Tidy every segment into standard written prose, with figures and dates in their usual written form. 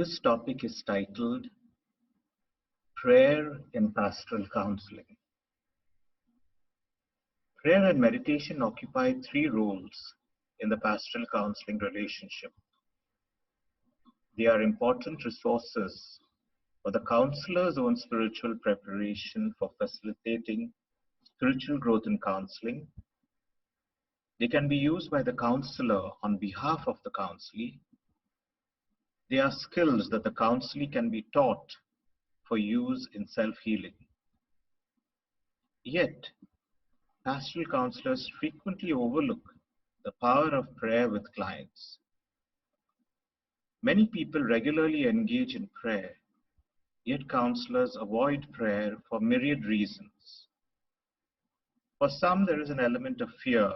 This topic is titled Prayer in Pastoral Counseling. Prayer and meditation occupy three roles in the pastoral counseling relationship. They are important resources for the counselor's own spiritual preparation for facilitating spiritual growth in counseling. They can be used by the counselor on behalf of the counselee. They are skills that the counselee can be taught for use in self-healing. Yet, pastoral counselors frequently overlook the power of prayer with clients. Many people regularly engage in prayer, yet counselors avoid prayer for myriad reasons. For some, there is an element of fear.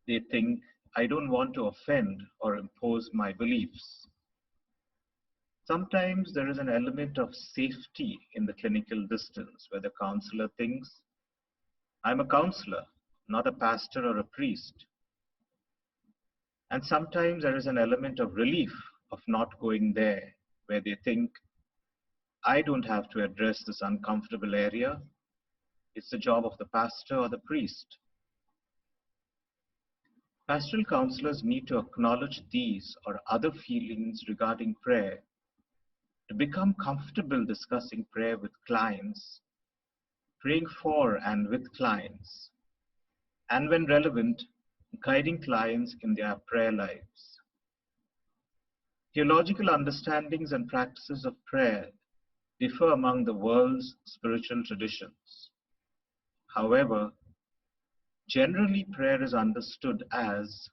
They think, I don't want to offend or impose my beliefs. Sometimes there is an element of safety in the clinical distance where the counselor thinks, I'm a counselor, not a pastor or a priest. And sometimes there is an element of relief of not going there, where they think, I don't have to address this uncomfortable area. It's the job of the pastor or the priest. Pastoral counselors need to acknowledge these or other feelings regarding prayer to become comfortable discussing prayer with clients, praying for and with clients, and when relevant, guiding clients in their prayer lives. Theological understandings and practices of prayer differ among the world's spiritual traditions. However, generally prayer is understood as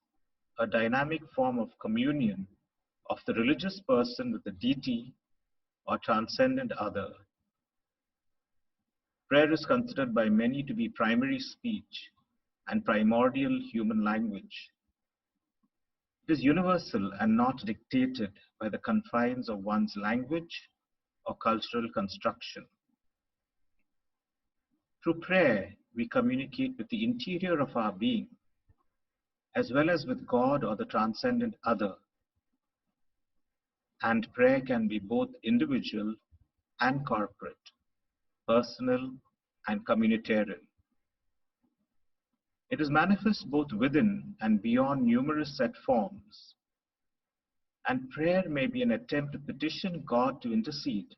a dynamic form of communion of the religious person with the deity or transcendent other. Prayer is considered by many to be primary speech and primordial human language. It is universal and not dictated by the confines of one's language or cultural construction. Through prayer, we communicate with the interior of our being, as well as with God or the transcendent other. And prayer can be both individual and corporate, personal and communitarian. It is manifest both within and beyond numerous set forms. And prayer may be an attempt to petition God to intercede,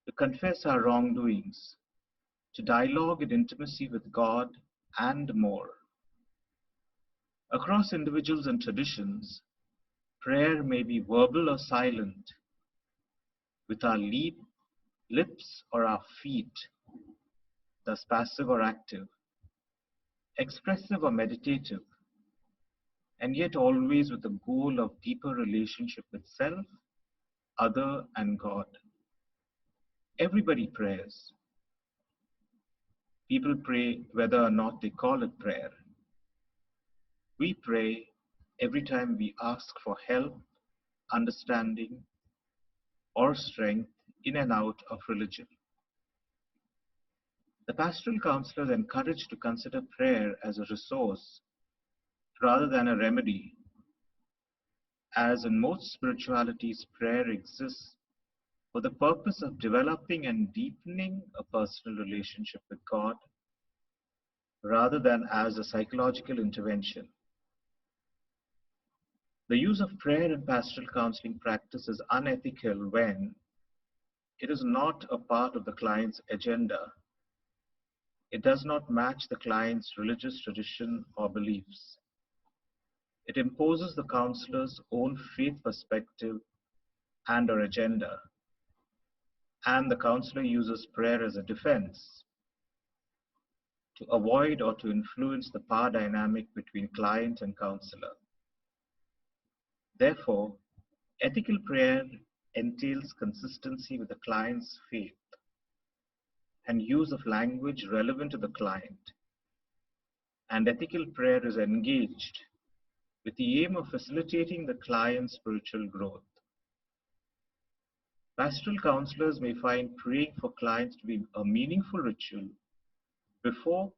to confess our wrongdoings, to dialogue in intimacy with God, and more. Across individuals and traditions, prayer may be verbal or silent, with our lips or our feet, thus passive or active, expressive or meditative, and yet always with the goal of deeper relationship with self, other, and God. Everybody prays. People pray whether or not they call it prayer. We pray every time we ask for help, understanding, or strength in and out of religion. The pastoral counselor is encouraged to consider prayer as a resource rather than a remedy, as in most spiritualities, prayer exists for the purpose of developing and deepening a personal relationship with God, rather than as a psychological intervention. The use of prayer in pastoral counseling practice is unethical when it is not a part of the client's agenda. It does not match the client's religious tradition or beliefs. It imposes the counselor's own faith perspective and or agenda, and the counselor uses prayer as a defense to avoid or to influence the power dynamic between client and counselor. Therefore, ethical prayer entails consistency with the client's faith and use of language relevant to the client. And ethical prayer is engaged with the aim of facilitating the client's spiritual growth. Pastoral counselors may find praying for clients to be a meaningful ritual before,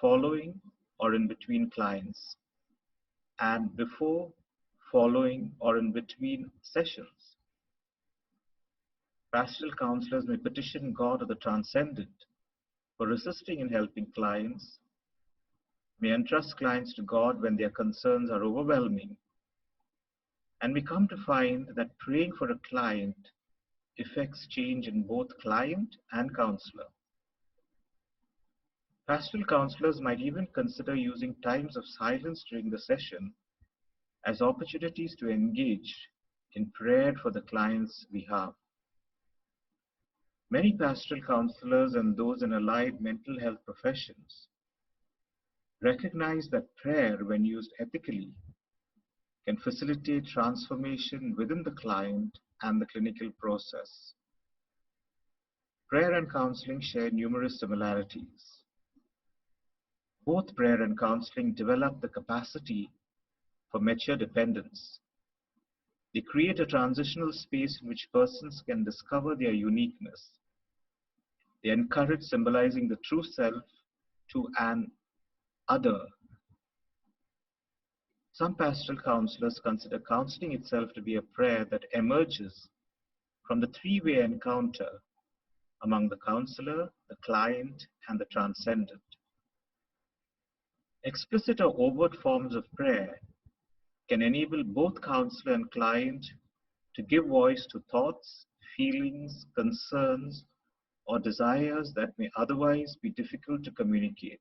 following, or in between clients, and before, following, or in between sessions. Pastoral counselors may petition God or the transcendent for assisting in helping clients, may entrust clients to God when their concerns are overwhelming, and we come to find that praying for a client effects change in both client and counselor. Pastoral counselors might even consider using times of silence during the session as opportunities to engage in prayer for the client's behalf. Many pastoral counselors and those in allied mental health professions recognize that prayer, when used ethically, can facilitate transformation within the client and the clinical process. Prayer and counseling share numerous similarities. Both prayer and counseling develop the capacity for mature dependence. They create a transitional space in which persons can discover their uniqueness. They encourage symbolizing the true self to an other. Some pastoral counselors consider counseling itself to be a prayer that emerges from the three-way encounter among the counselor, the client, and the transcendent. Explicit or overt forms of prayer can enable both counselor and client to give voice to thoughts, feelings, concerns, or desires that may otherwise be difficult to communicate.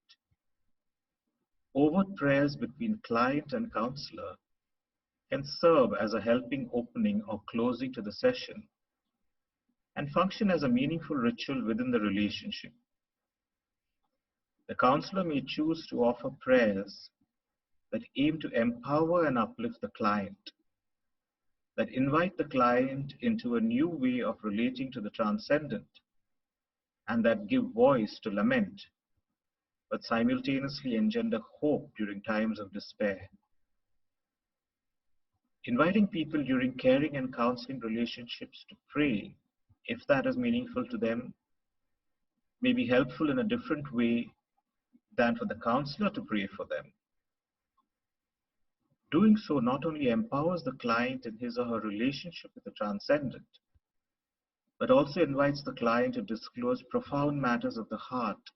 Overt prayers between client and counselor can serve as a helping opening or closing to the session and function as a meaningful ritual within the relationship. The counselor may choose to offer prayers that aim to empower and uplift the client, that invite the client into a new way of relating to the transcendent, and that give voice to lament, but simultaneously engender hope during times of despair. Inviting people during caring and counseling relationships to pray, if that is meaningful to them, may be helpful in a different way than for the counselor to pray for them. Doing so not only empowers the client in his or her relationship with the transcendent, but also invites the client to disclose profound matters of the heart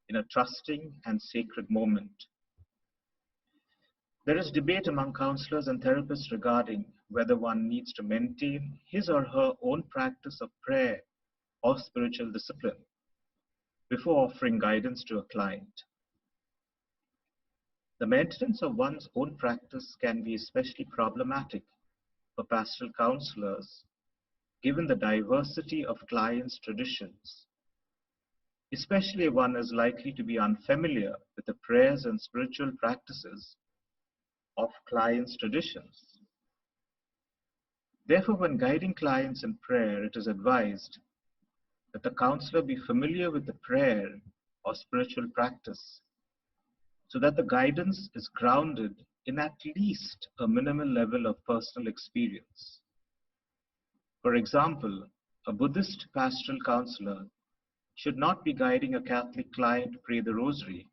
in a trusting and sacred moment. There is debate among counselors and therapists regarding whether one needs to maintain his or her own practice of prayer or spiritual discipline before offering guidance to a client. The maintenance of one's own practice can be especially problematic for pastoral counselors, given the diversity of clients' traditions, especially if one is likely to be unfamiliar with the prayers and spiritual practices of clients' traditions. Therefore, when guiding clients in prayer, it is advised that the counselor be familiar with the prayer or spiritual practice so that the guidance is grounded in at least a minimal level of personal experience. For example, a Buddhist pastoral counselor should not be guiding a Catholic client to pray the rosary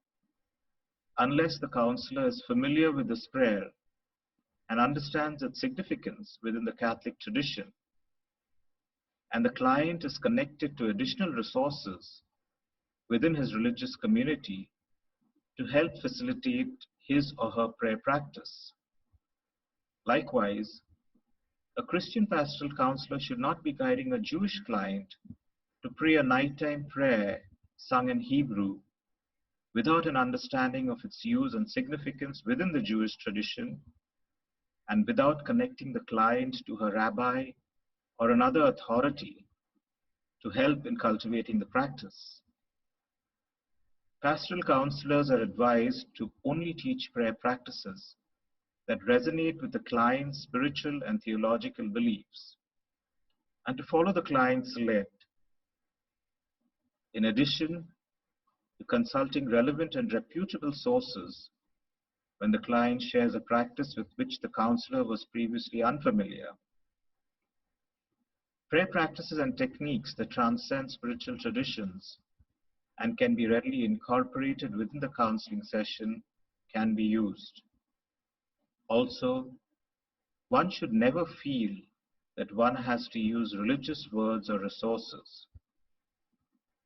unless the counselor is familiar with this prayer and understands its significance within the Catholic tradition, and the client is connected to additional resources within his religious community to help facilitate his or her prayer practice. Likewise, a Christian pastoral counselor should not be guiding a Jewish client to pray a nighttime prayer sung in Hebrew without an understanding of its use and significance within the Jewish tradition, and without connecting the client to her rabbi or another authority to help in cultivating the practice. Pastoral counselors are advised to only teach prayer practices that resonate with the client's spiritual and theological beliefs, and to follow the client's lead. In addition to consulting relevant and reputable sources when the client shares a practice with which the counselor was previously unfamiliar. Prayer practices and techniques that transcend spiritual traditions and can be readily incorporated within the counseling session can be used. Also, One should never feel that one has to use religious words or resources.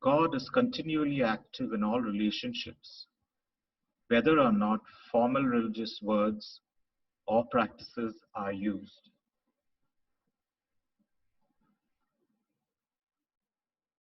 God is continually active in all relationships, whether or not formal religious words or practices are used.